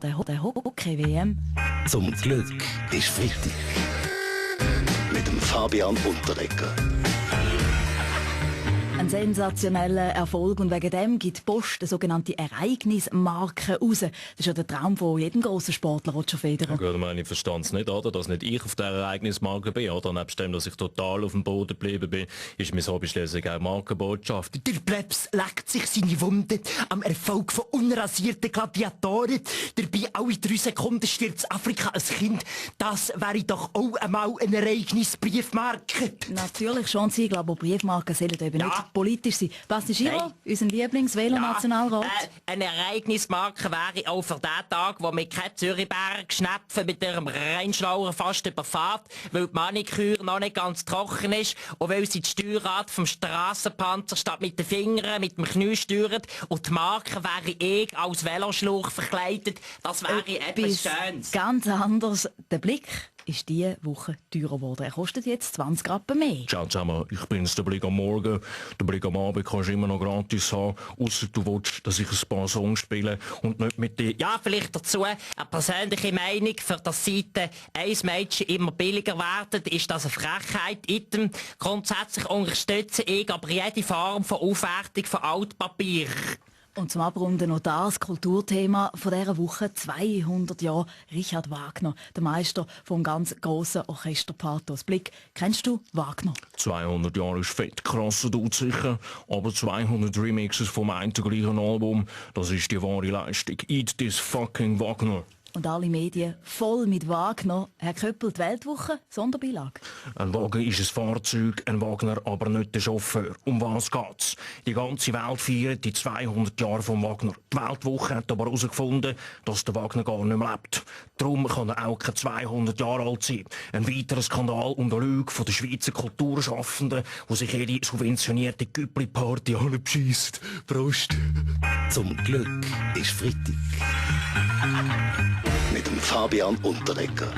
Der Hockey-WM. Zum Glück ist Freitag. Mit dem Fabian Unterreger. Ein sensationeller Erfolg und wegen dem gibt die Post eine sogenannte Ereignismarke raus. Das ist ja der Traum von jedem grossen Sportler, Roger Federer. Ja, gut, ich meine, ich verstehe es nicht, oder? Dass nicht ich auf dieser Ereignismarke bin, oder? Nebst dem, dass ich total auf dem Boden geblieben bin, ist mein Hobby schließlich auch Markenbotschaft. Der Plebs leckt sich seine Wunden am Erfolg von unrasierten Gladiatoren. Dabei alle 3 Sekunden stirbt in Afrika ein Kind. Das wäre doch auch einmal eine Ereignisbriefmarke. Natürlich schon, Sie glauben, Briefmarken sollen eben Ja. nicht politisch sein. Basti Giro, unser Lieblings-Velo-Nationalrat. Eine Ereignismarke wäre auch für den Tag, wo wir keine Zürichberg-Schnepfen mit ihrem Reinschlauer fast überfahrt, weil die Maniküre noch nicht ganz trocken ist und weil sie das Steuerrad vom Strassenpanzer statt mit den Fingern mit dem Knie steuert und die Marke wäre ich als Veloschlauch verkleidet. Das wäre etwas Schönes. Ganz anders. Der Blick ist diese Woche teurer geworden. Er kostet jetzt 20 Rappen mehr. Ciao zusammen, ich bin's, der Blick am Morgen. Der Blick am Abend kannst du immer noch gratis haben, ausser du willst, dass ich ein paar Songs spiele und nicht mit dir. Ja, vielleicht dazu eine persönliche Meinung, für das Seite ein Mädchen immer billiger werden, ist das eine Frechheit. Item. Grundsätzlich unterstütze ich aber jede Form von Aufwertung von Altpapier. Und zum Abrunden noch das Kulturthema von dieser Woche. 200 Jahre Richard Wagner, der Meister vom ganz grossen Orchesterpathos. Blick, kennst du Wagner? 200 Jahre ist fett, krasser tut sicher, aber 200 Remixes vom einen gleichen Album, das ist die wahre Leistung. Eat this fucking Wagner. Und alle Medien voll mit Wagner. Herr Köppel, die Weltwoche, Sonderbeilage. Ein Wagen ist ein Fahrzeug, ein Wagner aber nicht der Chauffeur. Um was geht's? Die ganze Welt feiert die 200 Jahre von Wagner. Die Weltwoche hat aber herausgefunden, dass der Wagner gar nicht mehr lebt. Darum kann er auch keine 200 Jahre alt sein. Ein weiterer Skandal und eine Lüge von den Schweizer Kulturschaffenden, die sich jede subventionierte Güppli-Party alle bescheisst. Prost! Zum Glück ist Freitag. Mit dem Fabian Unterreger.